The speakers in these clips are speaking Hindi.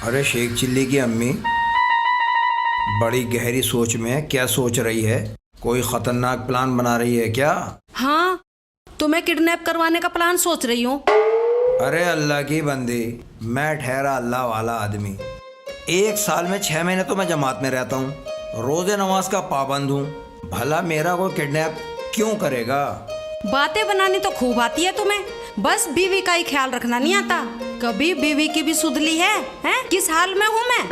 अरे शेख चिल्ली की अम्मी बड़ी गहरी सोच में है। क्या सोच रही है? कोई खतरनाक प्लान बना रही है क्या? हाँ, तुम्हें किडनैप करवाने का प्लान सोच रही हूँ। अरे अल्लाह की बंदी, मैं ठहरा अल्लाह वाला आदमी। 1 साल में 6 महीने तो मैं जमात में रहता हूँ, रोजे नमाज का पाबंद हूँ। भला मेरा कोई किडनैप क्यों करेगा? बातें बनानी तो खूब आती है तुम्हें, बस बीवी का ही ख्याल रखना नहीं आता। कभी बीवी की भी सुध ली है? किस हाल में हूँ मैं?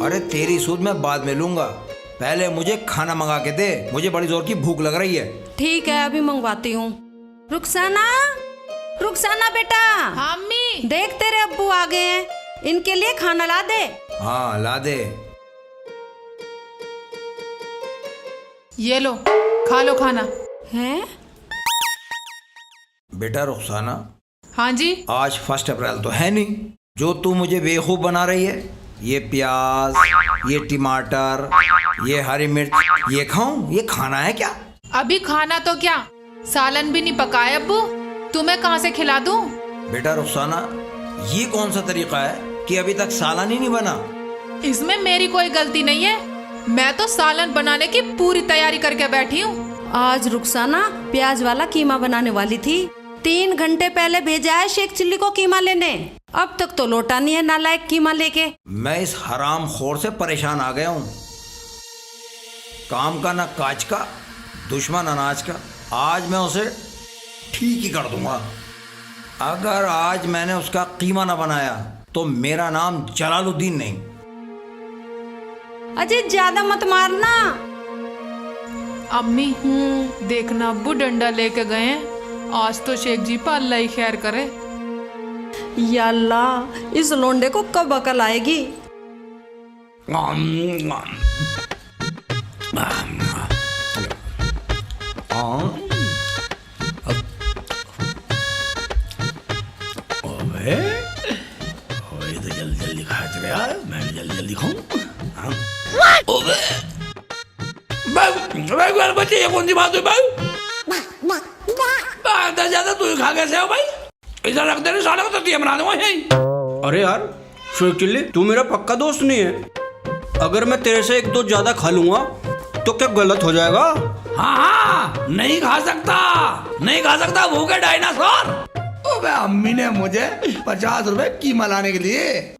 अरे तेरी सूद मैं बाद में लूंगा, पहले मुझे खाना मंगा के दे, मुझे बड़ी जोर की भूख लग रही है। ठीक है, अभी मंगवाती हूँ। रुखसाना, रुखसाना बेटा। हाँ अम्मी। देख तेरे अब्बू आ गए हैं, इनके लिए खाना ला दे। हाँ ला दे। ये लो, खा लो खाना। हैं? बेटा रुखसाना, हाँ जी। आज 1 अप्रैल तो है नहीं जो तू मुझे बेवकूफ बना रही है। ये प्याज, ये टमाटर, ये हरी मिर्च, ये खाऊं? ये खाना है क्या? अभी खाना तो क्या, सालन भी नहीं पकाया अब्बू, तुम्हें कहाँ से खिला दूं? बेटा रुखसाना, ये कौन सा तरीका है कि अभी तक सालन ही नहीं बना? इसमें मेरी कोई गलती नहीं है, मैं तो सालन बनाने की पूरी तैयारी करके बैठी हूँ। आज रुखसाना प्याज वाला कीमा बनाने वाली थी। 3 घंटे पहले भेजा है शेख चिल्ली को कीमा लेने, अब तक तो लौटा नहीं है नालायक कीमा लेके। मैं इस हराम खोर से परेशान आ गया हूँ। काम का ना काज का, दुश्मन अनाज का। आज मैं उसे ठीक ही कर दूंगा। अगर आज मैंने उसका कीमा ना बनाया तो मेरा नाम जलालुद्दीन नहीं। अजय ज्यादा मत मारना। अम्मी देखना अब्बू डंडा लेके गए हैं, आज तो शेख जी पर अल्लाह ही खैर करे। या अल्लाह, इस लोंडे को कब अकल आएगी? ओए तो जल्दी जल्दी खा चले यार, मैं भी जल्दी जल्दी खाऊं। ओबे बाबू बच्चे, ये कौन सी बात हुई बाबू? आधा ज्यादा तू ही खा कैसे हो भाई? इधर रख दे, साले को तो दिया बना दूंगा यहीं। अरे यार शेख चिल्ली, तू मेरा पक्का दोस्त नहीं है। अगर मैं तेरे से 1-2 ज्यादा खा लूंगा तो क्या गलत हो जाएगा? हाँ हाँ, नहीं खा सकता, नहीं खा सकता, भूखे डायनासोर। ओबे अम्मी ने मुझे 50 रुपए कीमा लाने के लिए,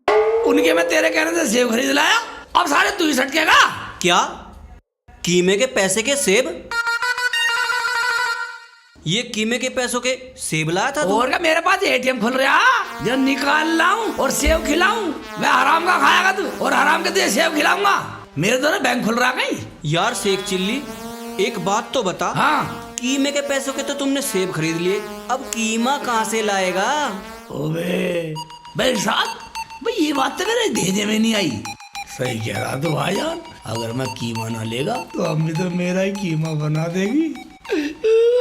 उनके मैं तेरे कहने से सेब खरीद लाया, अब सारे तू ही सटकेगा। क्या कीमे के पैसे के सेब? ये कीमे के पैसों के सेब लाया था तू? और क्या मेरे पास एटीएम खुल रहा, जो निकाल लाऊं और सेब खिलाऊं? मैं हराम का खाएगा तू, और हराम के तुझे सेब खिलाऊंगा। मेरे तो ना बैंक खुल रहा कहीं। यार शेख चिल्ली, एक बात तो बता। हाँ, कीमे के पैसों के तो तुमने सेब खरीद लिए, अब कीमा कहाँ से लाएगा? ओबे भाई साहब, भाई ये बात तो मेरे भेजे में नहीं आई। सही कह रहा तो भाईजान, अगर मैं कीमा ना लेगा तो अम्मी तो मेरा ही कीमा बना देगी।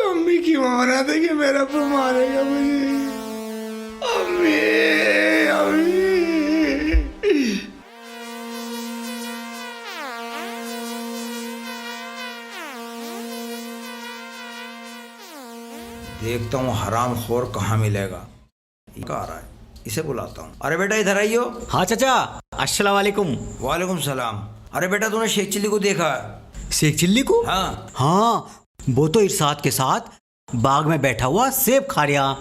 अम्मी कीमा बना देगी, मेरा तो मारेगा मुझे। अम्मी अम्मी। देखता हूँ हराम खोर कहाँ मिलेगा। ये आ रहा है, इसे बुलाता हूँ। अरे बेटा इधर आइयो। हाँ चाचा, अस्सलाम वालेकुम। वालेकुम सलाम। अरे बेटा तूने शेख चिल्ली को देखा? शेख चिल्ली को? हाँ हाँ, वो तो इरशाद के साथ बाग में बैठा हुआ सेब खा रहा।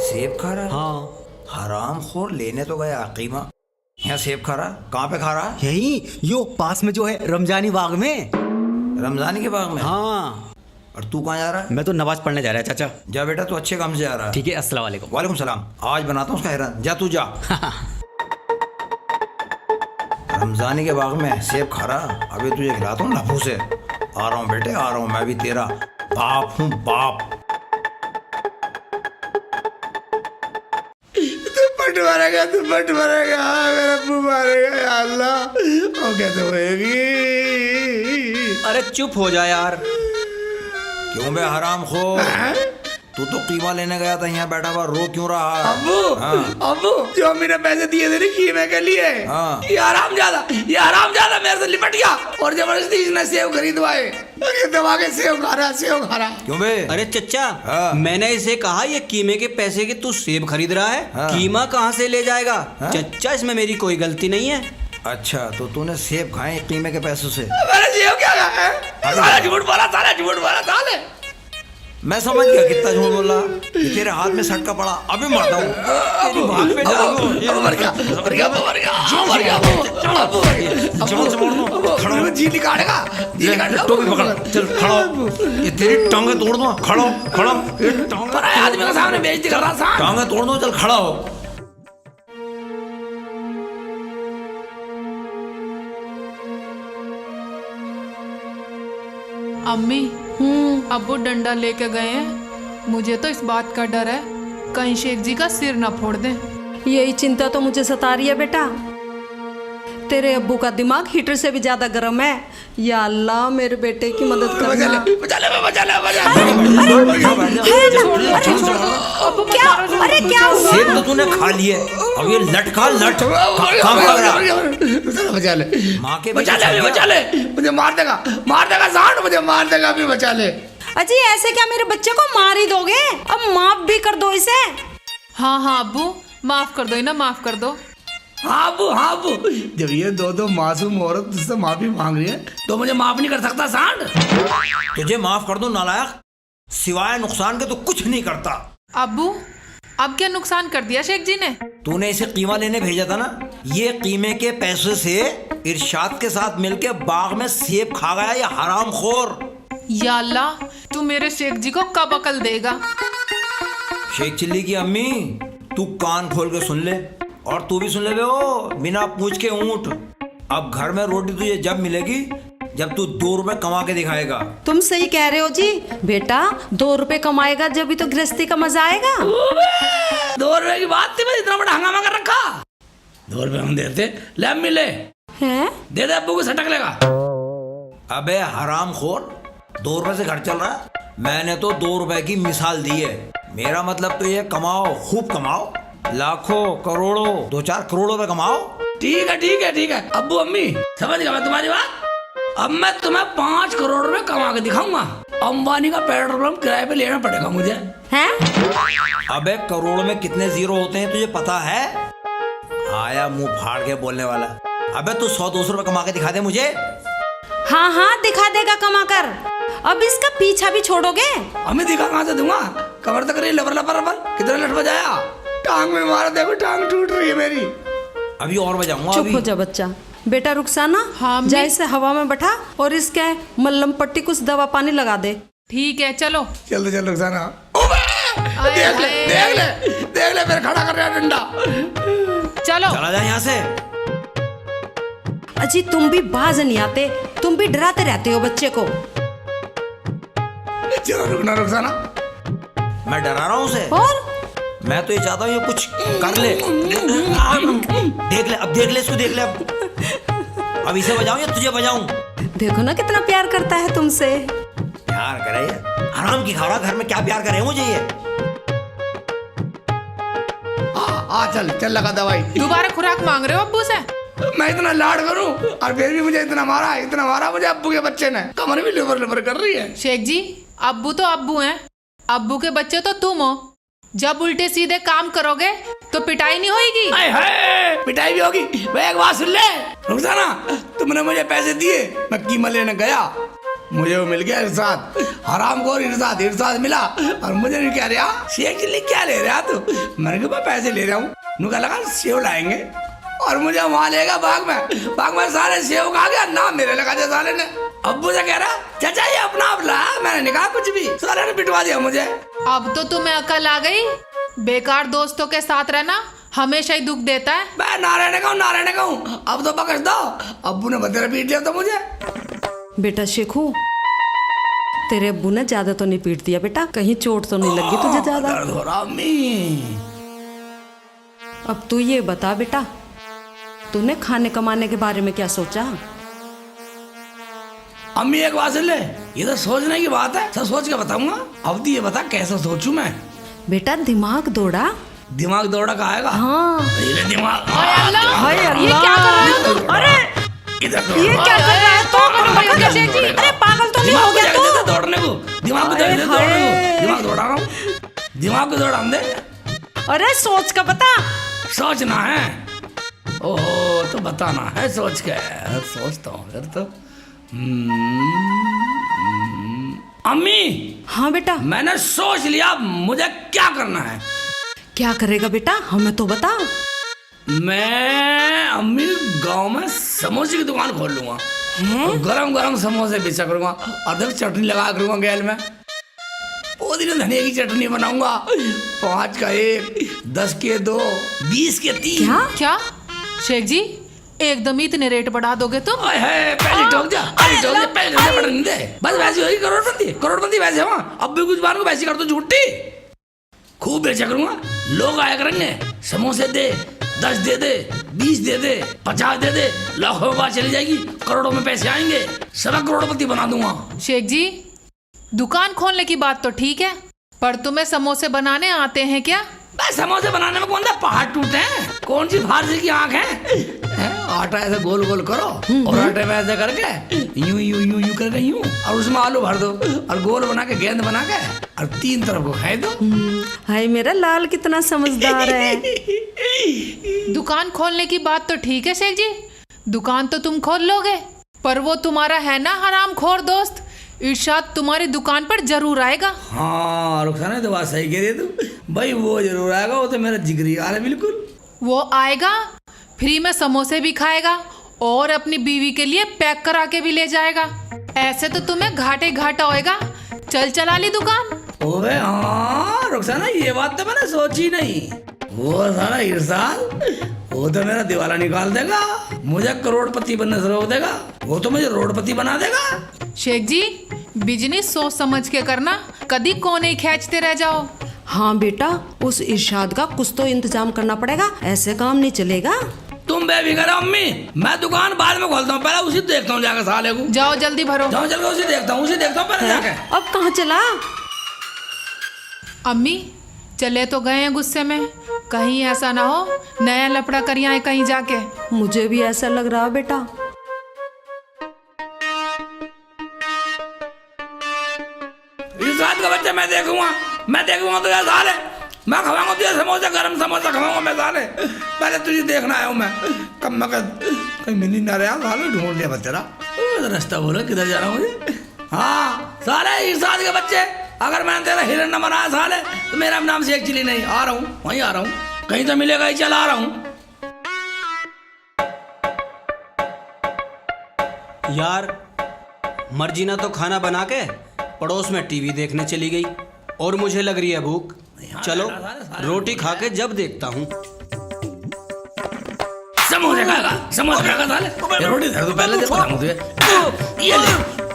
सेब खा रहा है? हाँ, हराम खोर लेने तो गया कीमा, यहाँ सेब खा रहा। कहाँ पे खा रहा? यही यो पास में जो है रमजानी बाग में। रमजानी के बाग में? हाँ। और तू कहाँ जा रहा है? मैं तो नमाज पढ़ने जा रहा है चाचा। जा बेटा, तू अच्छे काम से जा रहा है। ठीक है, अस्सलाम वालेकुम। वालेकुम सलाम। आज बनाता हूँ उसका हैरान, जा तू जा। रमजानी के बाग में सेब खा रहा, अभी तुझे खिलाता हूँ लफू से। आ रहा हूँ बेटे, आ रहा हूँ, मैं भी तेरा बाप हूँ, बाप। तू पट मारेगा, तू पट मारेगा, मेरा मुंह मारेगा, या अल्लाह। और कैसे होएगी? अरे चुप हो जा यार। क्यों बे हराम खो, तू तो कीमा लेने गया था, यहाँ बैठा हुआ रो क्यों रहा है? अब्बू जो अम्मी ने पैसे दिए थे ना कीमे के लिए, हाँ। ये आराम ज्यादा मेरे से लिपट गया और जबरदस्ती इसने सेव खरीदवाए। ये दबा के सेव खा रहा। क्यों बे? अरे चच्चा, हाँ। मैंने इसे कहा ये कीमे के पैसे के तू सेब खरीद रहा है, हाँ। कीमा कहाँ से ले जाएगा? हाँ। चच्चा इसमें मेरी कोई गलती नहीं है। अच्छा, तो तूने सेब खाए कीमे के पैसों से? मैंने सेव क्या खाया है? साला झूठ बोला साले। मैं समझ गया कितना झूठ बोला। ये तेरे हाथ में सटका पड़ा, अभी मारता हूँ तेरी भाग पे जी निकालेगा। टोपी पकड़, चल खड़ा हो। ये तेरी टांगे तोड़ दूंगा। खड़ा ये आदमी के सामने बेइज्जती कर रहा था। टांगे तोड़ दूंगा, चल खड़ा हो। अम्मी अब्बू डंडा लेके गए हैं, मुझे तो इस बात का डर है कहीं शेख जी का सिर ना फोड़ दें। यही चिंता तो मुझे सता रही है बेटा। तेरे अब्बू का दिमाग हीटर से भी ज्यादा गर्म है। या अल्लाह मेरे बेटे की मदद करना। अब्बू क्या? अरे क्या हुआ? सेब तो तूने खा लिए, अब ये लट काम लग रहा। बचा ले, माँ के बचा ले, मुझे मार देगा सांड, मुझे मार देगा। अभी बचा ले। अजी ऐसे क्या मेरे बच्चे को मार ही दोगे? अब माफ भी कर दो इसे। हाँ अब्बू, माफ कर दो इन्हें, माफ कर दो। हाँ अब्बू, जब ये दो मासूम औरत तुझसे माफी मांग रही है तो मुझे माफ नहीं कर सकता सांड? तुझे माफ कर दो नालायक, सिवाय नुकसान के तो कुछ नहीं करता। अब्बू अब क्या नुकसान कर दिया शेख जी ने? तूने इसे कीमा लेने भेजा था ना, ये कीमे के पैसे से इरशाद के साथ मिलके बाग में सेब खा गया ये हरामखोर। या अल्लाह, तू मेरे शेख जी को कब अकल देगा? शेख चिल्ली की अम्मी, तू कान खोल के सुन ले और तू भी सुन ले बे, ओ बिना पूछ के ऊंट। अब घर में रोटी तुझे जब मिलेगी जब तू 2 रुपए कमा के दिखाएगा। तुम सही कह रहे हो जी। बेटा 2 रुपए कमाएगा जब भी तो गृहस्थी का मजा आएगा। 2 रुपए की बात थी, इतना बड़ा हंगामा कर रखा। 2 रुपए हम देते, ले मिले हैं? दे दे अब्बू को सटक लेगा। अबे हरामखोर, 2 रुपए से घर चल रहा है? मैंने तो 2 रुपए की मिसाल दी है। मेरा मतलब तो ये कमाओ, खूब कमाओ, लाखों करोड़ों 2-4 करोड़ रुपए कमाओ। ठीक है अब्बू अम्मी, समझ गया मैं तुम्हारी बात। अब मैं तुम्हें 5 करोड़ रुपए कमा के दिखाऊंगा। अंबानी का पेट्रोल पंप किराए पे लेना पड़ेगा मुझे। हैं? अबे करोड़ में कितने जीरो होते हैं तुझे पता है? आया मुंह फाड़ के बोलने वाला। अबे तू 100-200 रुपए कमा के दिखा दे मुझे। हाँ दिखा देगा कमा कर। अब इसका पीछा भी छोड़ोगे? हमें दिखा कहाँ से दूंगा? कमर तक रही लबर कितना लट बजाया। टांग में मारा, देखो टांग टूट रही है मेरी। अभी और बजाऊंगा। चुप हो जा बच्चा। बेटा रुखसाना, हाँ, जा इसे हवा में बैठा और इसके मल्लम पट्टी कुछ दवा पानी लगा दे। ठीक है चलो। चल रुखसाना। देख ले मेरे खड़ा कर रहा है डंडा। चलो चला जा यहाँ से। अजी तुम भी बाज नहीं आते, तुम भी डराते रहते हो बच्चे को। चलो रुकना रुखसाना। मैं डरा रहा हूँ उसे? और मैं तो ये चाहता हूँ ये कुछ कर ले। देख ले, अब देख ले इसको, देख ले अब इसे बजाऊं या तुझे बजाऊं? देखो ना कितना प्यार करता है तुमसे। प्यार करे ये हराम की खारा, घर में क्या प्यार करे मुझे ये? चल लगा दवाई। दोबारा खुराक मांग रहे हो अब्बू से? मैं इतना लाड करूं और फिर भी मुझे इतना मारा मुझे अब्बू के बच्चे ने। कमर भी लिबर कर रही है। शेख जी अब्बू तो अब्बू हैं, अब्बू के बच्चे तो तुम हो। जब उल्टे सीधे काम करोगे तो पिटाई नहीं होगी? पिटाई भी होगी। मैं एक बात सुन ले रुखसाना, तुमने मुझे पैसे दिए, मैं कीमा लेने गया, मुझे वो मिल गया इरशाद, हरामखोर इरशाद मिला और मुझे नहीं कह रहा शेख चिल्ली क्या ले रहा तू? मैंने कहा मैं पैसे ले रहा हूँ। उन्होंने लगा सेव लाएंगे और मुझे वहाँ लेगा बाग में सारे सेव खा गया, नाम मेरे लगा दिया साले ने। अब्बू से कह रहा चाचा ये अपना आप ला, मैंने नहीं कहा कुछ भी, साले ने पिटवा दिया मुझे। अब तो तुम्हें अकल आ गई। बेकार दोस्तों के साथ रहना हमेशा ही दुख देता है। मैं ना रहने का हूँ, अब तो बख्श दो। अब्बू ने बतेरा पीट दिया तो मुझे। बेटा शेखू, तेरे अब्बू ने ज्यादा तो नहीं पीट दिया बेटा? कहीं चोट तो नहीं लगी तुझे ज्यादा? दर्द हो रहा अम्मी। अब तू ये बता बेटा, तूने खाने कमाने के बारे में क्या सोचा? अम्मी एक बात सुन ले, ये तो सोचने की बात है, सब सोच के बताऊंगा। अब तो ये बता कैसे सोचूं मैं? बेटा दिमाग दौड़ा। दिमाग दौड़ा का आएगा? हाँ। ये दिमाग। हाय ये क्या कर रहे हो तुम? अरे इधर ये क्या कर रहा है तो? अरे पागल तो नहीं हो गया तू? दौड़ने को दिमाग को दौड़ने को, दिमाग दौड़ा रहा हूँ, दिमाग को दौड़ा दे। अरे सोच का बता। सोचना है? ओहो तो बताना है सोच के। सोचता हूँ फिर तो। अम्मी। हाँ बेटा। मैंने सोच लिया, मुझे क्या करना है। क्या करेगा बेटा, हमें तो बता। मैं अम्मी गांव में समोसे की दुकान खोल लूंगा, गरम गरम समोसे बेचा करूंगा, अदरक चटनी लगा करूंगा गैल में, पुदीना धनिया की चटनी बनाऊंगा, 5 का 1, 10 के 2, 20 के 3। क्या शेख जी एकदम इतने रेट बढ़ा दोगे तुम? पहले ठोक जा, पहले बढ़ने दे। बस वैसी होगी करोड़पति वैसे हुआ। अब भी कुछ बार को वैसी कर दो झूठी। खूब बेचा करूंगा, लोग आया करेंगे, समोसे दे, 10 दे दे, 20 दे दे, 50 दे दे, लाखों में बात चली जाएगी, करोड़ों में पैसे आएंगे, सब करोड़पति बना दूंगा। शेख जी दुकान खोलने की बात तो ठीक है, पर तुम्हें समोसे बनाने आते हैं क्या? समोसे बनाने में कौन सा पहाड़ टूटे हैं? कौन सी फारसी की आंख है? आटा ऐसे गोल गोल करो और आटे में ऐसे करके यूं यूं यूं यूं करके यूं, और उसमें आलू भर दो और गोल बना के गेंद बना के और 3 तरफ को खाए दो। हाय मेरा लाल कितना समझदार है। दुकान खोलने की बात तो ठीक है शेख जी, दुकान तो तुम खोल लोगे, पर वो तुम्हारा है ना हरामखोर दोस्त इरशाद तुम्हारी दुकान पर जरूर आएगा। हाँ रुखसाना तो बात सही कह रही है तू भाई, वो जरूर आएगा, वो तो मेरा जिगरी यार है बिल्कुल। वो आएगा, फ्री में समोसे भी खाएगा और अपनी बीवी के लिए पैक करा के भी ले जाएगा। ऐसे तो तुम्हें घाटे घाटा होएगा। चल चला ली दुकान। ओबे हाँ रुखसाना, ये बात तो मैंने सोची नहीं। वो सारा इरशाद वो तो मेरा दिवाला निकाल देगा, मुझे करोड़पति बनने से रोक देगा, वो तो मुझे रोडपति बना देगा। शेख जी बिजनेस सोच समझ के करना, कभी कोने खींचते रह जाओ। हाँ बेटा, उस इरशाद का कुछ तो इंतजाम करना पड़ेगा, ऐसे काम नहीं चलेगा। तुम बेफिक्र अम्मी, मैं दुकान बाद में खोलता हूँ, पहले उसी देखता हूँ जाकर साले को। जाओ जल्दी भरो। जाओ चल के उसी देखता हूँ पहले जाके। अब कहाँ चला? अम्मी चले तो गए हैं गुस्से में, कहीं ऐसा ना हो नया लफड़ा कर आए कहीं जाके। मुझे भी ऐसा लग रहा है बेटा। इस रात का बच्चा मैं देखूंगा तो यार साले, मैं खवाऊंगा तुझे समोसा, गरम समोसा खवाऊंगा मैं साले। पहले तुझे देखना आया हूँ मैं, कब मैं कहीं मिली ना रहा साले, ढूंढ लिया बच्चा। रास्ता बोलो किधर जा रहा हूँ मुझे। हाँ साले इस रात के बच्चे, अगर मैंने तेरा हिरन न बनाया साले तो मेरा नाम शेख चिली नहीं। आ रहा हूँ, वहीं आ रहा हूँ, कहीं तो मिलेगा ही, चल आ रहा हूँ। यार मर्जीना तो खाना बना के पड़ोस में टीवी देखने चली गई और मुझे लग रही है भूख। चलो रोटी खा के जब देखता हूँ। समोसे खाएगा साले, ये रोटी दे दो पहले, जब बताऊं तुझे।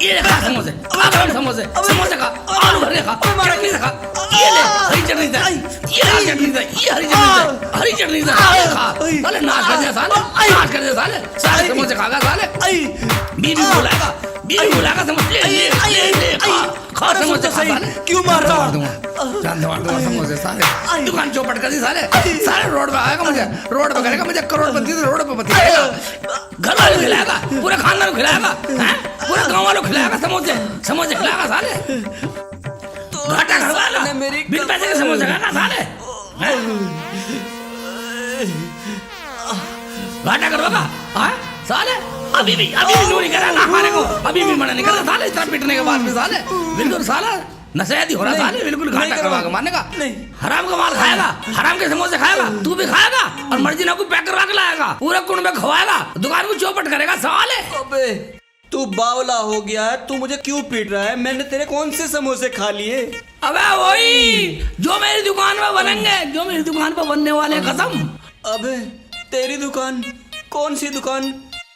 ये खा समोसे, समोसे खा, आलू भर के खा, चटनी से खा, ये ले हरी चटनी से, ये हरी चटनी से, ये हरी चटनी से खा। साले नाश कर दे साले समोसे खाएगा साले। बीबी बुलाएगा समोसे, ले खा समोसे खा साले। क्यों मार रहा दूंगा समोसे साले, दुकान चौपट कर दी साले रोड पे आएगा, मुझे रोड पे करेगा, मुझे करोड़पति से रोड पे पति घर वाले खिलाएगा, पूरे खानदान को खिलाएगा, पूरे गांव वालों को खिलाएगा, समोसे खिलाएगा साले। घाटा घर वाला बिन पैसे के समोसे खाएगा साले, घाटा करवाएगा साले। अभी भी नहीं कर रहा ना खाने को, अभी भी मना नहीं कर रहा साले, इतना पिटने के बाद भी साले बिल्कुल साला नशेदी हो रहा साले, बिल्कुल घाटा करवा के मारने का। हराम का माल खाएगा, हराम के समोसे खाएगा, तू भी खाएगा और मर्जी ना को पैक करवा के लाएगा, पूरे कुंड में खवाएगा, दुकान को चौपट करेगा साले। अबे तू बावला हो गया है, तू मुझे क्यों पीट रहा है? मैंने तेरे कौन से समोसे खा लिए? अबे वही जो मेरी दुकान पर बनेंगे, जो मेरी दुकान पर बनने वाले खत्म। अबे तेरी दुकान? कौन सी दुकान?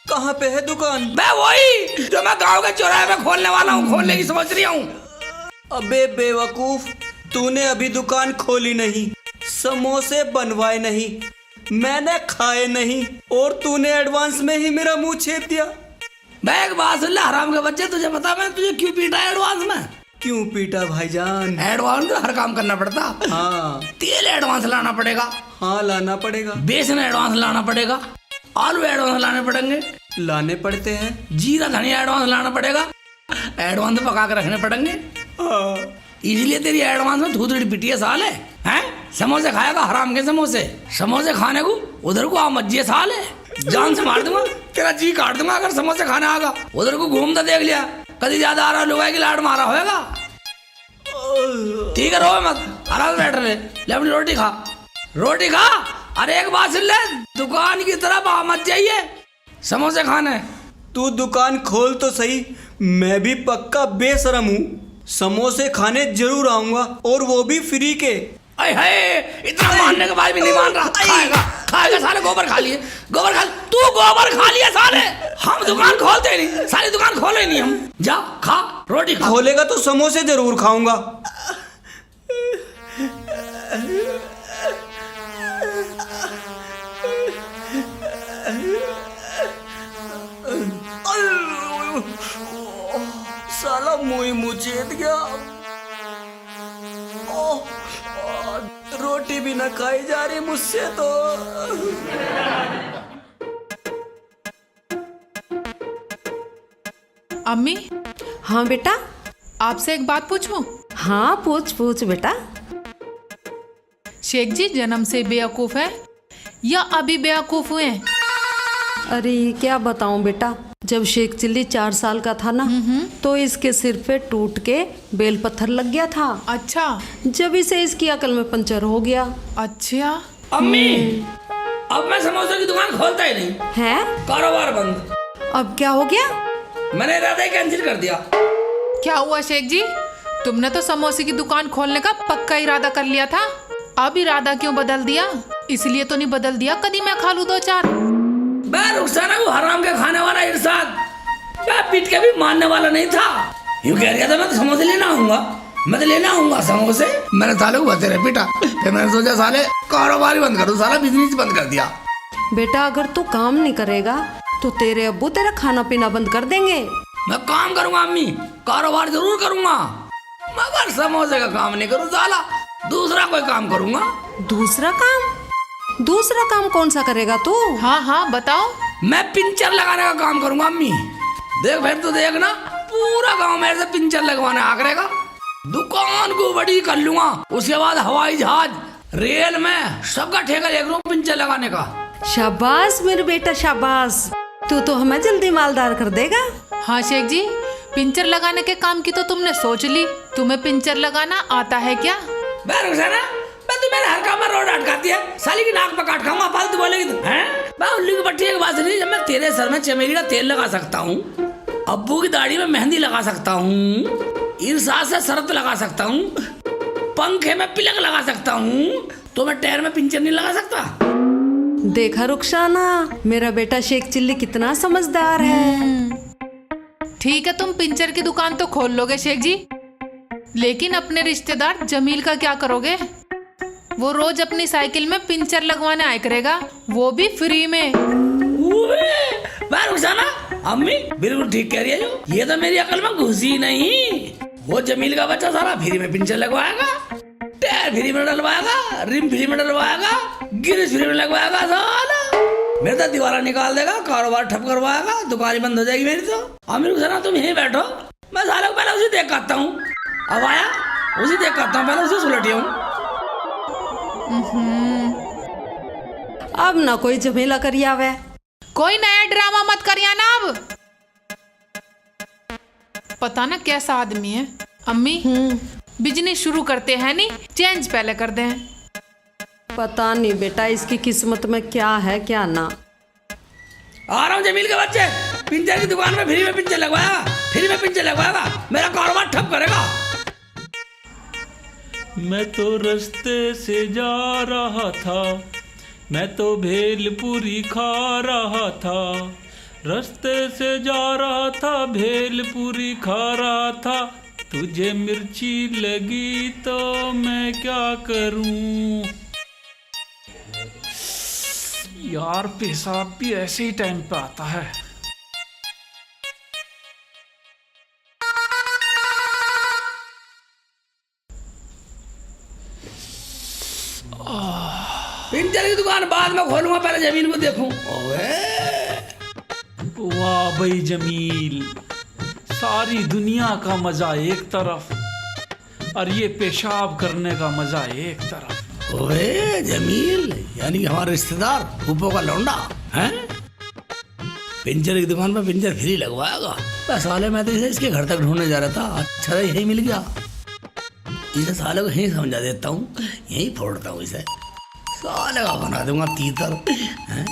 कहाँ पे है दुकान? बे वही जो मैं गांव के चौराहे पे खोलने वाला हूँ, खोलने की सोच रही हूँ। अबे बेवकूफ, तूने अभी दुकान खोली नहीं, समोसे बनवाए नहीं, मैंने खाए नहीं और तूने एडवांस में ही मेरा मुंह छेद दिया। मैं एक बात सुन ले हराम के बच्चे, तुझे पता मैं तुझे क्यों पीटा एडवांस में? क्यों पीटा भाईजान? एडवांस में हर काम करना पड़ता। हाँ तेल एडवांस लाना पड़ेगा, हाँ लाना पड़ेगा, बेसन एडवांस लाना पड़ेगा, आलू एडवांस लाने पड़ेंगे, लाने पड़ते हैं। जीरा धनिया एडवांस लाना पड़ेगा, एडवांस पका के रखने पड़ेंगे। इसलिए तेरी एडवांस में थूथड़ी पिटी है साले। हैं समोसे खाएगा हराम के समोसे, समोसे खाने को उधर को आ मज्जे साले, जान से मार दूंगा, तेरा जी काट दूंगा अगर समोसे खाने आगा। उधर को घूमता देख लिया, कभी ज्यादा आ रहा लुगाई की लाड मारा होएगा। ठीक है रो मत, आराम से बैठ रहे, ले अपनी रोटी खा, रोटी खा। अरे एक बात सुन ले, दुकान की तरफ आ मत जाइए समोसे खाने। तू दुकान खोल तो सही, मैं भी पक्का बेशरम हूँ, समोसे खाने जरूर आऊंगा, और वो भी फ्री के। अरे है इतना मानने के बाद भी नहीं मान रहा। खाएगा खाएगा साले, गोबर खा लिए, गोबर खा, तू गोबर खा लिया साले। हम दुकान खोलते नहीं, सारी दुकान खोले नहीं हम। जा खा रोटी खा। खोलेगा तो समोसे जरूर खाऊंगा। साला मुंह मुचेत गया, रोटी भी ना खाई जा रही मुझसे तो। अम्मी, हाँ बेटा। आपसे एक बात पूछूं? हाँ पूछ पूछ बेटा। शेख जी जन्म से बेवकूफ है या अभी बेवकूफ हुए? अरे क्या बताऊं बेटा, जब शेख चिल्ली 4 साल का था ना, तो इसके सिर पे टूट के बेल पत्थर लग गया था। अच्छा। जब इसे इसकी अकल में पंचर हो गया। अच्छा। अम्मी अब मैं समोसे की दुकान खोलता ही नहीं है, कारोबार बंद। अब क्या हो गया? मैंने इरादा ही कैंसिल कर दिया। क्या हुआ शेख जी, तुमने तो समोसे की दुकान खोलने का पक्का इरादा कर लिया था, अब इरादा क्यों बदल दिया? इसलिए तो नहीं बदल दिया कभी मैं खा लूं 2-4। मैं रुखसाना को हराम के खाने वाला इरशाद, मैं पीट के भी मानने वाला नहीं था। यूं कह रहा था मैं तो समोसे लेना आऊंगा, मैं तो लेना आऊंगा समोसे। मैंने साले को बते रहे पीटा, फिर मैंने सोचा साले कारोबार ही बंद कर दूं, साला बिजनेस बंद कर दिया। बेटा अगर तू काम नहीं करेगा तो तेरे अब्बू तेरा खाना पीना बंद कर देंगे। मैं काम करूंगा अम्मी, कारोबार जरूर करूंगा, मगर समोसे का काम नहीं करूं साला, दूसरा कोई काम करूंगा। दूसरा काम? दूसरा काम कौन सा करेगा तू? हाँ हाँ बताओ। मैं पिंचर लगाने का काम करूंगा अम्मी। देख फिर तो देखना, पूरा गांव मेरे से पिंचर लगवाने आ करेगा। दुकान को बड़ी कर लूंगा, उसके बाद हवाई जहाज, रेल में सबका ठेका ले लूंगा पिंचर लगाने का। शाबाश मेरे बेटा शाबाश, तू तो हमें जल्दी मालदार कर देगा। हाँ शेख जी, पिंचर लगाने के काम की तो तुमने सोच ली, तुम्हें पिंचर लगाना आता है क्या? मैं तो मेरे हर काम में रोड अटकाती है, साली की नाक पर काट खाऊंगा, फालतू बोलेगी तो हैं? मैं उल्लू की पट्टी की बात नहीं, जब मैं तेरे सर में चमेली का तेल लगा सकता हूँ, अब्बू की दाढ़ी में मेहंदी लगा सकता हूँ, इरशाद से शरत लगा सकता हूँ, पंखे में पिलक लगा सकता हूँ, तो मैं टायर में पिंचर नहीं लगा सकता? देखा रुखसाना, मेरा बेटा शेख चिल्ली कितना समझदार है। ठीक है, तुम पिंचर की दुकान तो खोल लोगे शेख जी, लेकिन अपने रिश्तेदार जमील का क्या करोगे? वो रोज अपनी साइकिल में पिंचर लगवाने आया करेगा, वो भी फ्री में। मैं रुखसाना, अम्मी बिल्कुल ठीक कह रही है, जो ये तो मेरी अकल में घुसी नहीं। वो जमील का बच्चा सारा फ्री में पिंचर लगवाएगा, टायर फ्री में डलवाएगा, रिम फ्री में डलवाएगा, गिरिश फ्री में लगवाएगा, साला मेरे तो दीवारा निकाल देगा, कारोबार ठप करवाएगा, दुकान ही बंद हो जाएगी मेरी तो। अम्मी रुखसाना तुम यहीं बैठो, मैं साले को पहले उसे देख आता हूँ, अब आया उसे देख आता हूँ, पहले उसे सुलटिया हूँ। अब ना कोई झमेला करिया वे, कोई नया ड्रामा मत करिया ना अब। पता ना कैसा आदमी है। अम्मी बिजनेस शुरू करते हैं नहीं, चेंज पहले कर दें। पता नहीं बेटा इसकी किस्मत में क्या है क्या ना। आ रहा हूँ जमील के बच्चे, पिंचर की दुकान में फ्री में पिंचर लगवाएगा, फ्री में पिंचर लगवाएगा, मेरा कारोबार ठप करेगा। मैं तो रास्ते से जा रहा था, मैं तो भेलपुरी खा रहा था, रास्ते से जा रहा था, भेलपुरी खा रहा था, तुझे मिर्ची लगी तो मैं क्या करूं? यार पेशाब भी ऐसे ही टाइम पे आता है। पिंचर की दुकान बाद में खोलूंगा, पहले जमीन को देखूं। ओए वाह भाई जमील, सारी दुनिया का मजा एक तरफ और ये पेशाब करने का मजा एक तरफ। ओए जमील, यानी हमारा रिश्तेदार ऊपर का लौंडा है, पिंचर की दुकान पर पिंचर फ्री लगवाएगा। बस साले मैं तो इसे इसके घर तक ढूंढने जा रहा था, अच्छा यही मिल गया। इसे साले को यहीं समझा देता हूँ, यहीं फोड़ता हूँ इसे, साले का बना दूंगा तीतर।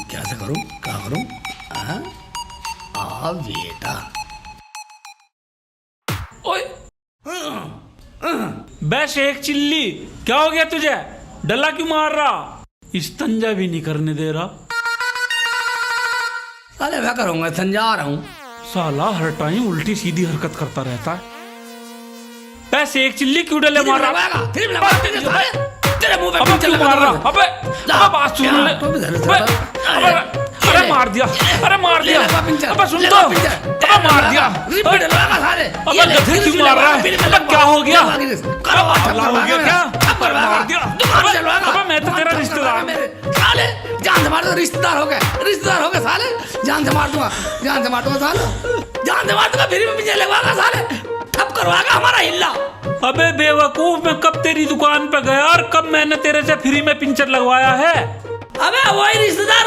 क्या से करूँ, क्या करूँ? आ बेटा, ओए बस एक चिल्ली, क्या हो गया तुझे? डल्ला क्यों मार रहा? इस्तंजा भी नहीं करने दे रहा। साले मैं करूँगा, समझा रहा हूँ। साला हर टाइम उल्टी सीधी हरकत करता रहता है। पैसे एक चिल्ली क्यों डले मार रहा? तेरे मुंह पे अबे पिंचर क्यों लगा मार रहा? दूंगा। अबे बात सुन ले। अरे मार दिया, अरे मार दिया। अबे सुन तो, अबे मार दिया। अबे गधे क्यों मार रहा है? अबे क्या हो गया? हल्ला हो गया क्या? मार दिया। अबे मैं तो तेरा रिश्तेदार। साले जान से मार दो, रिश्तेदार हो गए, रिश्तेदार हो गए साले, जान से मार दूंगा, जान से मार दूंगा साले, जान से मार दूंगा, फिर भी पिंचर लगवाएगा साले, ठप करवाएगा हमारा हिल्ला। अबे बेवकूफ, मैं कब तेरी दुकान पे गया और कब मैंने तेरे से फ्री में पिंचर लगवाया है? अबे वही रिश्तेदार,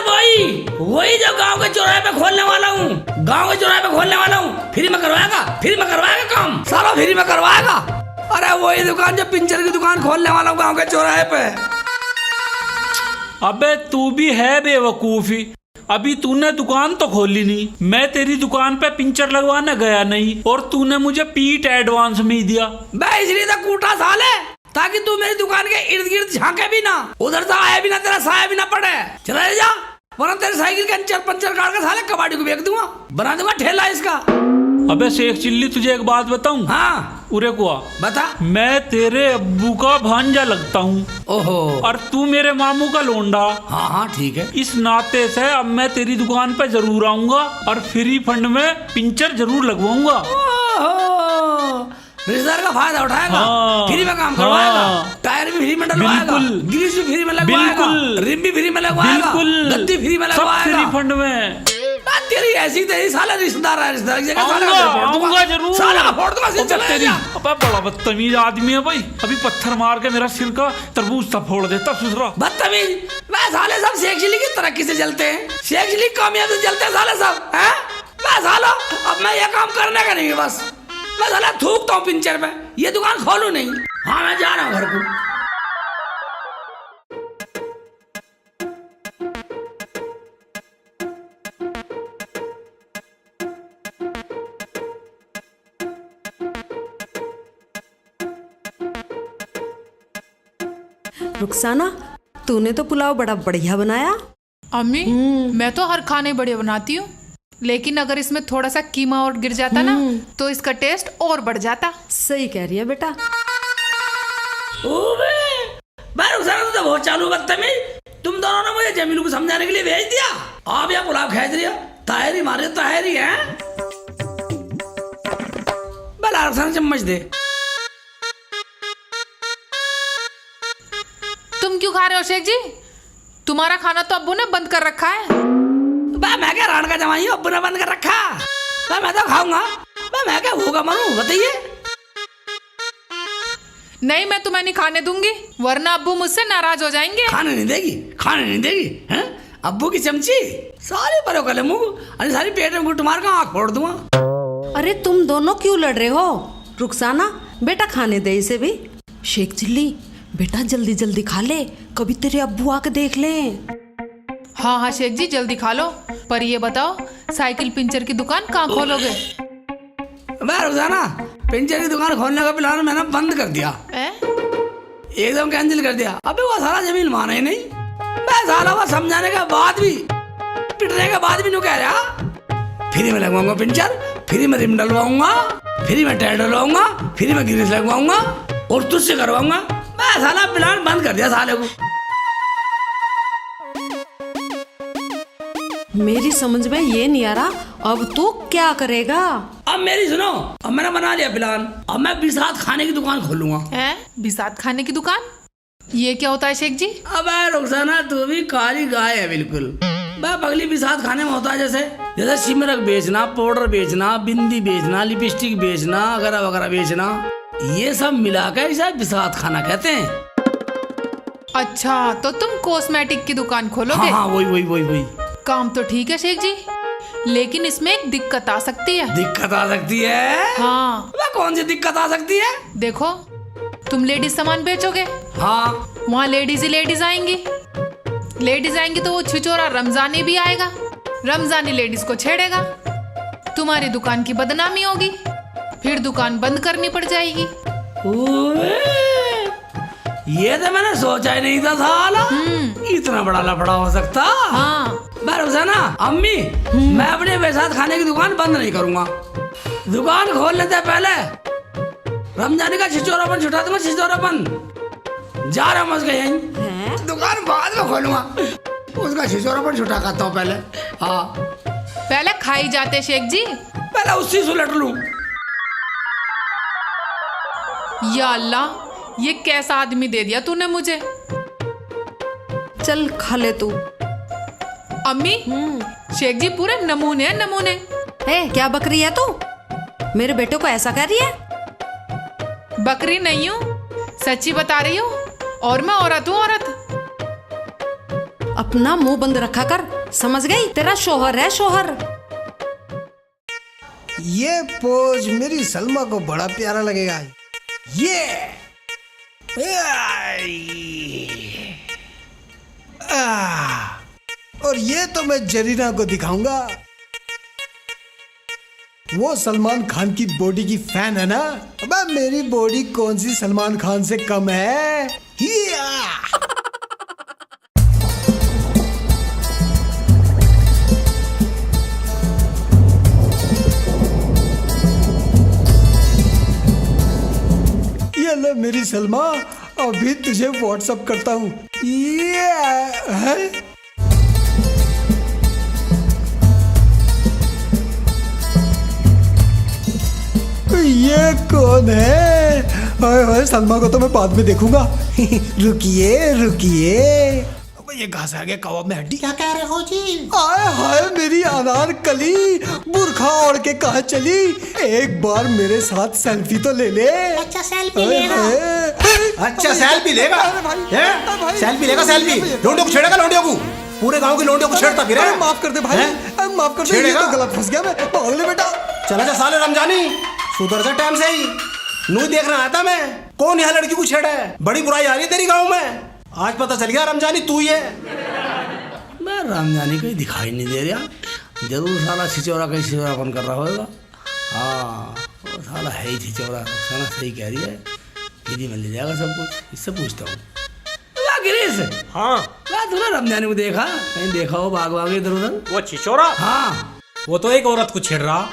वही जो गांव के चौराहे पे खोलने वाला हूँ, गांव के चौराहे पे खोलने वाला हूँ। फ्री में करवाएगा, फ्री में करवाएगा काम, सारा फ्री में करवाएगा। अरे वही दुकान जो पिंचर की दुकान खोलने वाला हूँ गांव के चौराहे पे। अबे तू भी है बेवकूफी, अभी तूने दुकान तो खोली नहीं, मैं तेरी दुकान पे पिंचर लगवाने गया नहीं और तूने मुझे पीट एडवांस में ही दिया। मैं इसलिए तो कूटा साले, ताकि तू मेरी दुकान के इर्द गिर्द झांके भी ना, उधर से आया भी ना, तेरा साया भी ना पड़े। चला जा, वरना तेरी साइकिल के अंचर पंचर काट के साले कबाड़ी को बेच दूंगा, बना दूंगा ठेला इसका। अबे शेख चिल्ली, तुझे एक बात बताऊं? हाँ उरे कुआ, बता। मैं तेरे अब्बू का भांजा लगता हूँ। ओहो, और तू मेरे मामू का लोंडा। हाँ हाँ ठीक है। इस नाते से अब मैं तेरी दुकान पे जरूर आऊंगा और फ्री फंड में पिंचर जरूर लगवाऊंगा। रिश्तेदार का फायदा उठाएगा, हाँ, फ्री में काम करवाएगा, हाँ, टायर भी फ्री में डलवाएगा, बिल्कुल, ग्रीस भी फ्री में लगवाएगा, रिम भी फ्री में लगवाएगा, गद्दी फ्री में लगवाएगा, सब फ्री फंड में। तेरी ऐसी तेरी साला रिश्तेदार है, रिश्तेदार की जगह आऊंगा जरूर, साला का फोड़ दूंगा, चला तेरी। जा। अबे बड़ा बदतमीज आदमी है भाई, अभी पत्थर मार के मेरा सिर का तरबूज था फोड़ देता सुसरा। बदतमीज, मैं साले सब शेख चिल्ली की तरक्की से जलते हैं, शेख चिल्ली कामयाबी से जलते हैं साले सब, हैं? मैं साला अब मैं ये काम करने का नहीं है, बस मैं साला थूकता हूँ पिंचर पे, ये दुकान खोलूं नहीं। हाँ मैं जा रहा हूँ घर को। रुखसाना, तूने तो पुलाव बड़ा बढ़िया बनाया। अम्मी, मैं तो हर खाने बढ़िया बनाती हूँ, लेकिन अगर इसमें थोड़ा सा कीमा और गिर जाता ना तो इसका टेस्ट और बढ़ जाता। सही कह रही है बेटा। ओबे, मैं रुखसाना तो बहुत चालू बदतमीज, तुम दोनों ने मुझे जमील को समझाने के लिए भेज दिया, आप यहाँ पुलाव खेच रही हो, ताहरी मारे ताहरी है। बला रुखसाना चम्मच दे। तुम क्यों खा रहे हो शेख जी? तुम्हारा खाना तो अब्बू ने बंद कर रखा है। मैं क्या रान का जमाई हूँ, अब्बू ने बंद कर रखा, मैं तो खाऊंगा, मैं क्या भूखा मरूं, बताइए। नहीं, मैं तुम्हें नहीं खाने दूंगी, वरना अब्बू मुझसे नाराज हो जाएंगे। खाने नहीं देगी, खाने नहीं देगी, हैं? अब्बू की चमची सारे परो कले मुंह, अरे सारी पेट में गुट मार का आँख फोड़ दूंगा। अरे तुम दोनों क्यों लड़ रहे हो? रुखसाना बेटा खाने दे इसे भी। शेख चिल्ली बेटा जल्दी जल्दी खा ले, कभी तेरे अब्बू आके देख ले। हाँ हाँ शेख जी जल्दी खा लो, पर ये बताओ साइकिल पिंचर की दुकान कहाँ खोलोगे? मैं रुखसाना पिंचर की दुकान खोलने का प्लान मैंने बंद कर दिया, एकदम कैंसिल कर दिया। अबे वो सारा जमीन माना ही नहीं, मैं साला वो समझाने के बाद भी, पिटने के बाद भी नु कह रहा फ्री में लगवाऊंगा पिंचर, फ्री में रिम डलवाऊंगा, फ्री में टायर डलवाऊंगा, फ्री में ग्रीस लगवाऊंगा और तुझसे करवाऊंगा। मैं साला प्लान बंद कर दिया साले को। मेरी समझ में ये नहीं आ रहा, अब तू क्या करेगा? अब मेरी सुनो, अब मैंने बना लिया प्लान, अब मैं बिसात खाने की दुकान खोलूंगा। बिसात खाने की दुकान? ये क्या होता है शेख जी? अबे रुखसाना, तू भी काली गाय है बिल्कुल। बे पगली भी साथ खाने में होता है जैसे सिमरक बेचना, पाउडर बेचना, बिंदी बेचना, लिपस्टिक बेचना, वगैरह वगैरह बेचना, ये सब मिलाकर इसे बिसात खाना कहते हैं। अच्छा, तो तुम कॉस्मेटिक की दुकान खोलोगे? हाँ, वही। काम तो ठीक है शेख जी, लेकिन इसमें एक दिक्कत आ सकती है। दिक्कत आ सकती है? हाँ। अबे कौन सी दिक्कत आ सकती है? देखो, तुम लेडीज सामान बेचोगे, हाँ, वहाँ लेडीज ही लेडीज आएंगी। लेडीज आएंगी तो वो छिचोरा रमजानी भी आएगा, रमजानी लेडीज को छेड़ेगा, तुम्हारी दुकान की बदनामी होगी, फिर दुकान बंद करनी पड़ जाएगी। ये तो मैंने सोचा ही नहीं था साला, इतना बड़ा लफड़ा हो सकता। हाँ। ना अम्मी, मैं अपने बेसाथ खाने की दुकान बंद नहीं करूंगा। दुकान खोल लेते पहले, रमजानी का छिचोरापन छुटा दूंगा, छिचोरापन जा रहा मस गए, दुकान बाद में खोलूंगा, उसका छिचोरापन छुटा करता हूँ पहले। हाँ, पहले खाई जाते शेख जी। पहले उससे सुलट लूं। या अल्लाह, ये कैसा आदमी दे दिया तूने मुझे। चल खा ले तू। अम्मी, शेख जी पूरे नमूने हैं, नमूने। क्या बकरी है तू? मेरे बेटे को ऐसा कह रही है? बकरी नहीं हूँ, सच्ची बता रही हूँ, और मैं औरत हूँ, औरत। अपना मुंह बंद रखा कर, समझ गई? तेरा शोहर है, शोहर। ये पोज मेरी सलमा को बड़ा प्यारा लगेगा। ये और ये तो मैं जरीना को दिखाऊंगा। वो सलमान खान की बॉडी की फैन है ना। अबे मेरी बॉडी कौन सी सलमान खान से कम है? ये ले मेरी सलमा, अभी तुझे व्हाट्सएप करता हूँ। ये है ये कौन है? हाय हाय, सलमा को तो मैं बाद में देखूंगा। रुकिए रुकिए, ये कहाँ से आ गया कबाब में हड्डी? क्या कह रहे हो जी? हाय हाय, मेरी अनारकली बुरखा ओढ़ के कहाँ चली? एक बार मेरे साथ सेल्फी तो ले ले। अच्छा सेल्फी लेगा? अच्छा सेल्फी लेगा? सेल्फी लेगा? सेल्फी लोंडियों को छेड़ेगा? लोंडियों को, पूरे गांव की लोंडियों को छेड़ता फिर? माफ कर दे भाई, माफ कर दे, ये तो गलत फंस गया मैं। भाग ले बेटा। चला जा साले रमजानी, सुधर जा टाइम से ही। नू देखना आता मैं, कौन यहाँ लड़की को छेड़ा है? बड़ी बुराई आ रही है तेरी गांव में। आज पता चल गया रमजानी तू ही है। मैं रमजानी कहीं दिखाई नहीं दे रहा, जरूर साला छिचोरा कहीं छिचोरापन कर रहा होगा। हाँ, वो साला है ही छिचोरा। साला सही कह रही है, दीदी मिल ले जाएगा सब कुछ। इससे पूछता हूँ, गिरीश। हाँ, तूने रमजानी को देखा? कहीं देखा हो बाग बाग इधर उधर? वो छिचोरा? हाँ, वो तो एक औरत को छेड़ रहा।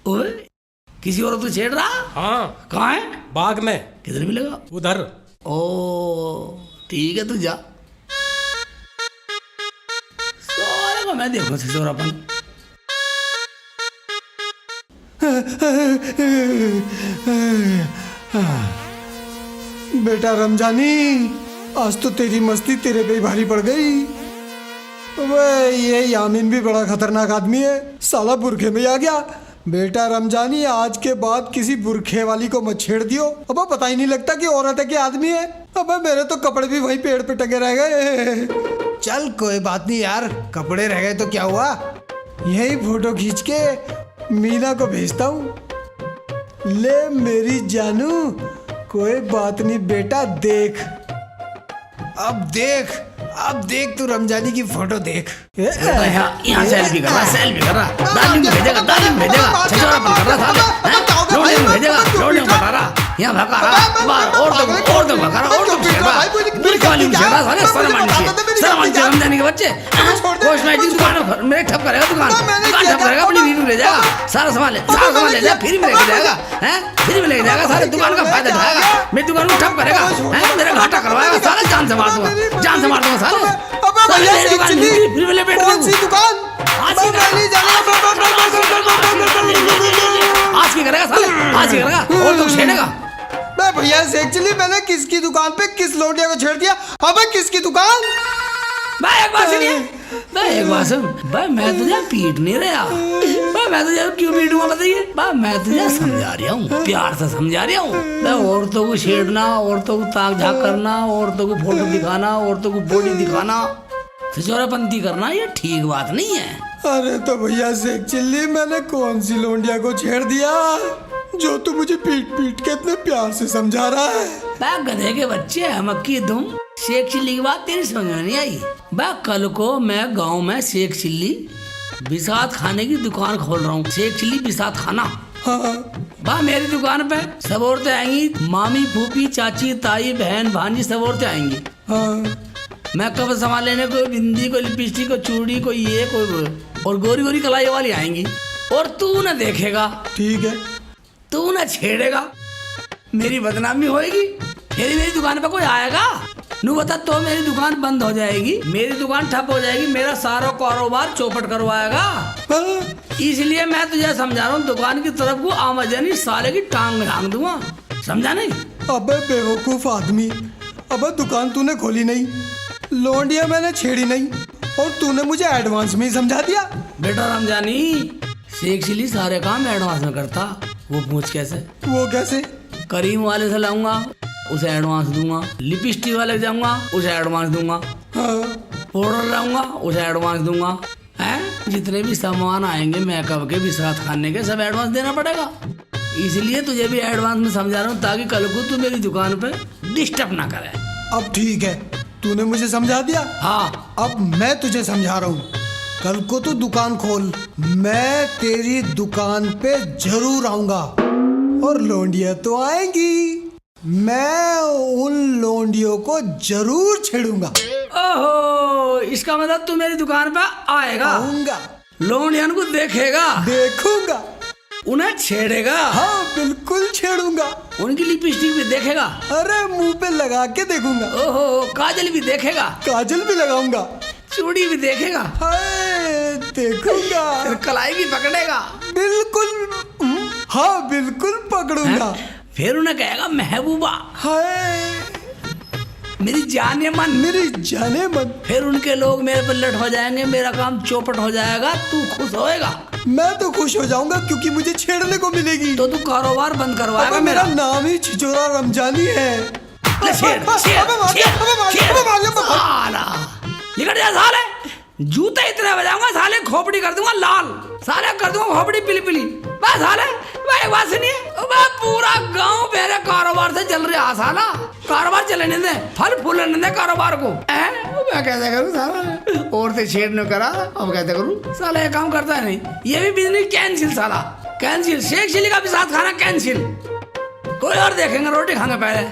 ओए, किसी औरत को छेड़ रहा? हाँ। कहाँ है? बाग में। किधर मिलेगा? उधर। ओ ठीक है, तू जा। सारे को मैं देखूं छिचोरापन। बेटा रमजानी, आज तो तेरी मस्ती तेरे पे ही भारी पड़ गई। वे ये यामीन भी बड़ा खतरनाक आदमी है, साला बुरखे में आ गया। बेटा रमजानी, आज के बाद किसी बुरखे वाली को मत छेड़ दियो। अब पता ही नहीं लगता कि औरत है कि आदमी है। अब मेरे तो कपड़े भी वही पेड़ पे टंगे रह गए। चल कोई बात नहीं यार, कपड़े रह गए तो क्या हुआ, यही फोटो खींच के मीना को भेजता हूँ। ले मेरी जानू, कोई बात नहीं बेटा, देख अब देख तू रमजानी की फोटो देख। यहाँ सेल्फी कर रहा, सेल्फी कर रहा, दादी में भेजेगा, दादी में भेजेगा, छिचोरापन कर रहा था, लोड़े में भेजेगा, लोड़े में बता रहा, यहाँ भगा रहा, बाहर और तो भगा रहा, और तो छेड़ रहा, बुरखे वाली में छेड़ रहा, साले शर्म आनी चाहिए रमजानी के बच्चे। कॉस्मेटिक दुकान मेरे ठप करेगा, दुकान ठप करेगा, अपनी बीवी ले जाएगा, सारा सामान ले जाएगा, फ्री में लेके जाएगा, फ्री में लेके जाएगा, सारे दुकान का फायदा उठाएगा, मेरी दुकान को ठप करेगा, मेरा घाटा करवाएगा, सारा जान से मार दूंगा, जान से मार दूंगा साले। कौन सी दुकान? आज की करेगा साले, आज की करेगा, और तो छेड़ेगा। भैया शेख चिल्ली, मैंने किसकी दुकान पे किस लौंडिया को छेड़ दिया? अबे किसकी दुकान? भाई एक बात सुनिए, भाई एक बात सुन, भाई मैं तुझे पीट नहीं रहा, भाई मैं तुझे क्यों पीटूंगा बताइए? भाई मैं तुझे समझा रहा हूँ, प्यार से समझा रहा हूँ। भाई औरतों को छेड़ना, औरतों को ताक झाक करना, औरतों को फोटो दिखाना, औरतों को बॉडी दिखाना, फिजूलपंती करना, ये ठीक बात नहीं है। अरे तो भैया शेख चिल्ली, मैंने कौन सी लौंडिया को छेड़ दिया जो तू मुझे पीट पीट के इतने प्यार से समझा रहा है? बा गधे के बच्चे, मक्की तुम शेख चिल्ली की बात तेरी समझ में नहीं आई। बा कल को मैं गांव में शेख चिल्ली बिसात खाने की दुकान खोल रहा हूँ, शेख चिल्ली बिसात खाना। हाँ। बा मेरी दुकान पे सब औरतें आएंगी, मामी, फूफी, चाची, ताई, बहन, भांजी, सब औरतें आएंगी। हाँ। मेकअप सामान लेने को, बिंदी को, लिपस्टिक को, चूड़ी को, ये को, और गोरी गोरी कलाई वाली आएंगी। और तू न देखेगा, ठीक है, तू न छेड़ेगा, मेरी बदनामी होएगी, फिर मेरी दुकान पे कोई आएगा नू बता तो मेरी दुकान बंद हो जाएगी, मेरी दुकान ठप हो जाएगी, मेरा सारा कारोबार चौपट करवाएगा। इसलिए मैं तुझे समझा रहा हूँ, दुकान की तरफ को आमदनी साले की टांग में ढांक दूंगा, समझा नहीं? अबे बेवकूफ आदमी, अबे दुकान तूने खोली नहीं, लौंडिया मैंने छेड़ी नहीं, और तूने मुझे एडवांस में ही समझा दिया। बेटा रमजानी, शेख चिल्ली सारे काम एडवांस में करता। वो पूछ कैसे? वो कैसे? करीम वाले से लाऊंगा, उसे एडवांस दूंगा, लिपस्टिक वाले जाऊंगा, उसे एडवांस दूंगा, पाउडर लाऊंगा, उसे एडवांस दूंगा, हैं? जितने भी सामान आएंगे मेकअप के भी साथ खाने के, सब एडवांस देना पड़ेगा। इसलिए तुझे भी एडवांस में समझा रहा हूँ, ताकि कल को तू मेरी दुकान पे डिस्टर्ब ना करे। अब ठीक है, तूने मुझे समझा दिया। हाँ, अब मैं तुझे समझा रहा हूँ, कल को तू दुकान खोल, मैं तेरी दुकान पे जरूर आऊंगा, और लौंडिया तो आएंगी, मैं उन लौंडियों को जरूर छेड़ूंगा। ओहो, इसका मतलब तू मेरी दुकान पे आएगा? आऊंगा। लौंडियन को देखेगा? देखूंगा। उन्हें छेड़ेगा? हाँ बिल्कुल छेड़ूंगा। उनकी लिपस्टिक भी देखेगा? अरे मुंह पे लगा के देखूंगा। ओहो, काजल भी देखेगा? काजल भी लगाऊंगा। चूड़ी भी देखेगा? हाय देखूंगा। फिर कलाई भी पकड़ेगा? बिल्कुल, हाँ बिल्कुल पकड़ूंगा। फिर उन्हें कहेगा महबूबा, हाय मेरी जाने मन, मेरी जाने मन। फिर उनके लोग मेरे पर लट हो जाएंगे, मेरा काम चौपट हो जाएगा, तू खुश होएगा? मैं तो खुश हो जाऊंगा, क्योंकि मुझे छेड़ने को मिलेगी। तो तू कारोबार बंद करवाएगा मेरा नाम ही छिछोरा रमजानी है। निकट जा साले, जूते इतने बजाऊंगा साले, खोपड़ी कर दूंगा लाल, साले कर दूंगा खोपड़ी पिली पिली। बस साले, भाई बात सुनिए, पूरा गांव मेरे कारोबार से चल रहा साला, कारोबार चलने दे, फल फूलने दे कारोबार को। मैं कैसे करूँ साला, औरतें छेड़ने करा, अब कैसे करूँ साला, ये काम करता है नहीं, ये भी बिजनेस कैंसिल साला, कैंसिल। शेख चिल्ली का भी साथ खाना कैंसिल, कोई और देखेंगे, रोटी खाने पहले।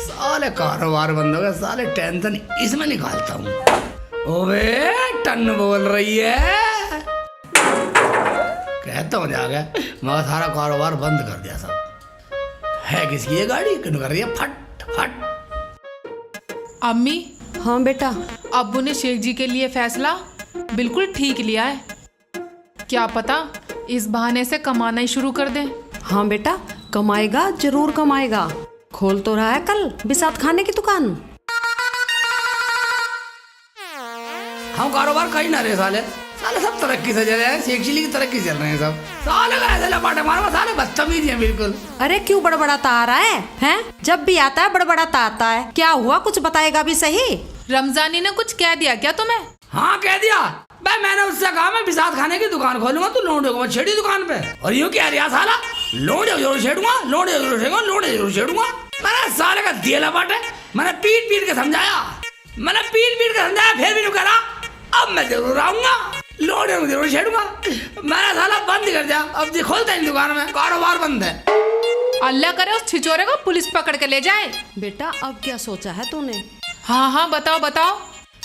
साले कारोबार बंद हो गया, साले टेंशन इसमें निकालता हूँ। ओबे टन बोल रही है, कहता हूँ जाके, मैं सारा कारोबार बंद कर दिया सब। है किसकी ये गाड़ी, क्यों कर रही है फट फट। अम्मी। हाँ बेटा। अब्बू ने शेख जी के लिए फैसला बिल्कुल ठीक लिया है, क्या पता इस बहाने से कमाना ही शुरू कर दें। हाँ बेटा, कमाएगा, जरूर कमाएगा, खोल तो रहा है कल बिसात खाने की दुकान। हम कारोबार कहीं ना रहे साले, साले सब तरक्की से चल रहे हैं, शेख चिल्ली की तरक्की चल रहे हैं सब, साले का ऐसे लपाटे मारो, साले बदतमीज हैं बिल्कुल। अरे क्यों बड़बड़ाता आ रहा है, हैं? जब भी आता है बड़बड़ाता आता है, क्या हुआ, कुछ बताएगा भी सही। रमजानी ने कुछ कह दिया क्या तुम्हें? हाँ कह दिया, भाई मैंने उससे कहा मैं बिसात खाने की दुकान खोलूंगा, तू लौंडे को छेड़ी दुकान पे, और यूं कह रहा साला, लौंडे जरूर छेड़ूंगा, लौंडे जरूर छेड़ूंगा, लौंडे जरूर छेड़ूंगा। मैंने साले का दिया लपाटे, मैंने पीट पीट के समझाया, मैंने पीट पीट के समझाया, फिर भी नहीं करा, अब मैं जरूर आऊंगा, लौंडे को जरूर छेड़ूंगा। मैंने साला बंद कर दिया, अब जी खोलता है दुकान में, कारोबार बंद है। अल्लाह करे उस छिचोरे को पुलिस पकड़ के ले जाए। बेटा अब क्या सोचा है तूने? हाँ हाँ बताओ बताओ।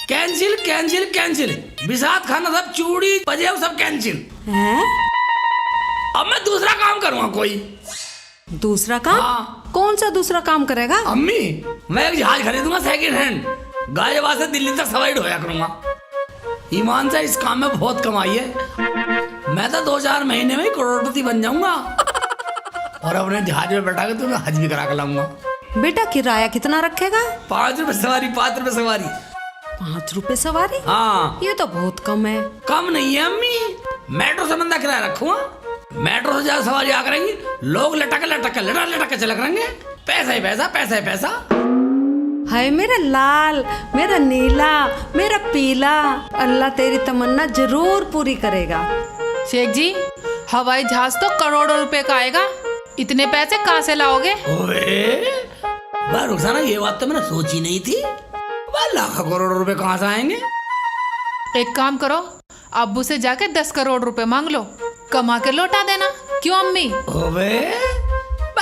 कैंसिल कैंसिल कैंसिल, बिसात खाना सब, चूड़ी पजेब सब कैंसिल हैं? अब मैं दूसरा काम करूँगा कोई। दूसरा काम? हाँ। कौन सा दूसरा काम करेगा? अम्मी, मैं एक जहाज खरीदूंगा सेकंड हैंड, गाजियाबाद से दिल्ली तक सवारी ढोया करूंगा। ईमान से इस काम में बहुत कमाई है, मैं तो 2-4 महीने में ही करोड़पति बन जाऊंगा। और अपने जहाज में बैठा के तुम्हें हज भी करा के लाऊंगा। बेटा किराया कितना रखेगा? 5 रुपए सवारी, 5 रुपए सवारी। 5 रुपए सवारी? हाँ। ये तो बहुत कम है। कम नहीं है अम्मी, मेट्रो से बंदा किराया रखूंगा। मेट्रो से ज्यादा सवारी आ करेंगी, लोग लटक के चला करेंगे। पैसा ही पैसा, पैसा ही पैसा। हाय मेरा लाल, मेरा नीला, मेरा पीला, अल्लाह तेरी तमन्ना जरूर पूरी करेगा। शेख जी, हवाई जहाज तो करोड़ों रुपए का आएगा, इतने पैसे कहाँ से लाओगे? ओए रुखसाना, ये बात तो मैंने सोची नहीं थी। लाखों करोड़ों रुपए कहाँ से आएंगे? एक काम करो, अब्बू से जाके 10 करोड़ रुपए मांग लो, कमा के लौटा देना। क्यों अम्मी?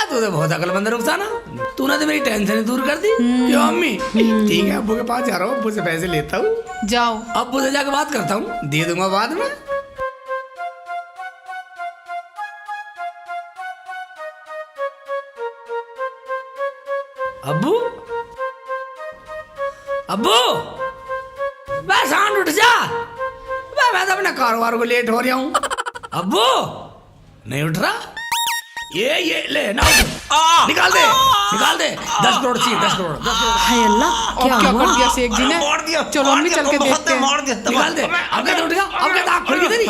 तू तो बहुत अकलमंद है रुखसाना, तूने तो मेरी टेंशन ही दूर कर दी। क्यों अम्मी? ठीक है, अब्बू के पास जा रहा हूँ, अब्बू से पैसे लेता हूँ। जाओ, अब्बू से जाके बात करता हूँ, दे दूंगा बाद में। अब्बू, अब्बू, मैं सांड उठ जा, मैं तो अपने कारोबार को लेट हो रहा हूँ। अब्बू नहीं उठ रहा, ये ले ना, निकाल दे 10 करोड़ चाहिए, 10 करोड़। हाय अल्लाह, क्या क्या हुआ? कर दिया शेख जी ने? चलो अम्मी चल के देखते हैं। निकाल दे, अब क्या उठ गया, अब क्या आँख खुल गई तेरी?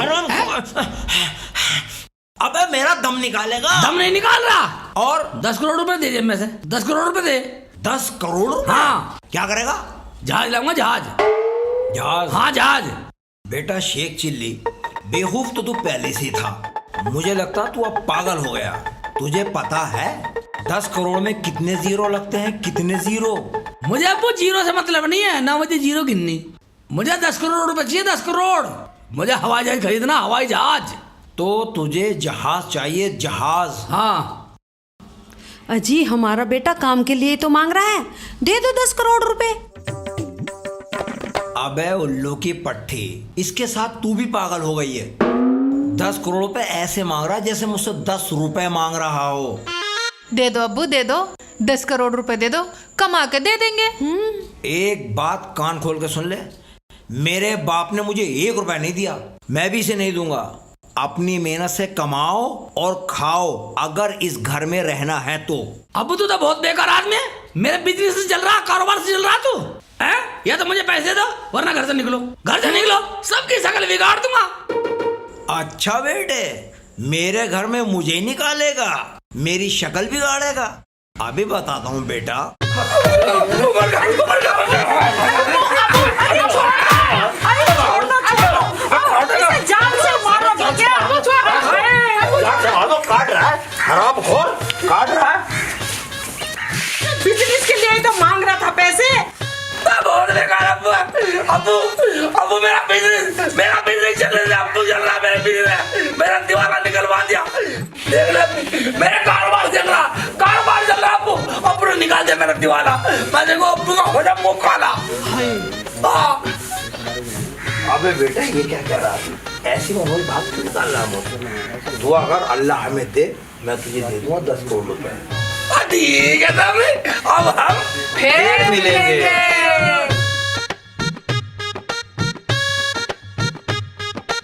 अबे मेरा दम निकालेगा। दम नहीं निकाल रहा। और 10 करोड़ रुपए दे जेब में से, 10 करोड़ रुपए दे। 10 करोड़? हाँ। क्या करेगा? जहाज लाऊंगा, जहाज। जहाज? हाँ जहाज। बेटा शेख चिल्ली, बेवकूफ तो तू पहले से था, मुझे लगता तू अब पागल हो गया। तुझे पता है 10 करोड़ में कितने जीरो लगते हैं? कितने जीरो? मुझे अब वो जीरो से मतलब नहीं है, ना मुझे जीरो गिननी। मुझे 10 करोड़ रुपए चाहिए, 10 करोड़। मुझे हवाई जहाज खरीदना, हवाई जहाज। तो तुझे जहाज चाहिए, जहाज? हाँ। अजी, हमारा बेटा काम के लिए तो मांग रहा है, दे दो 10 करोड़ रुपए। अबे उल्लू की पट्टी, इसके साथ तू भी पागल हो गई है। 10 करोड़ रुपए ऐसे मांग रहा है जैसे मुझसे 10 रुपए मांग रहा हो। दे दो अब्बू, दे दो, 10 करोड़ रुपए दे दो, कमा के दे देंगे। एक बात कान खोल के सुन ले, मेरे बाप ने मुझे 1 रुपया नहीं दिया, मैं भी इसे नहीं दूंगा। अपनी मेहनत से कमाओ और खाओ, अगर इस घर में रहना है तो। अब तू तो बहुत बेकार आदमी है, मेरे बिजनेस से चल रहा, कारोबार से चल रहा तू है? या तो मुझे पैसे दो, वरना घर से निकलो, घर से निकलो, सबकी शक्ल बिगाड़ दूंगा। अच्छा बेटे, मेरे घर में मुझे निकालेगा, मेरी शक्ल बिगाड़ेगा? अभी बताता हूँ बेटा। बिजनेस के लिए तो मांग रहा था पैसे। बहुत बेकार अबू मेरा बिजनेस चल रहा है, अबू चल रहा है मेरा बिजनेस, मेरा दीवाना निकलवा दिया। देख ले, मेरा कारोबार चल रहा अबू ने निकाल दिया मेरा दीवाना। मैं देखो अबू का हो जा मुंह काला। अबे बेटा ये क्या कह रहा है? ऐसी मामूली बात क्यों निकाल रहा है? तू अगर अल्लाह हमें दे, मैं तुझे दे दूंगा 10 करोड़ रुपए। ठीक है, अब हम फिर मिलेंगे।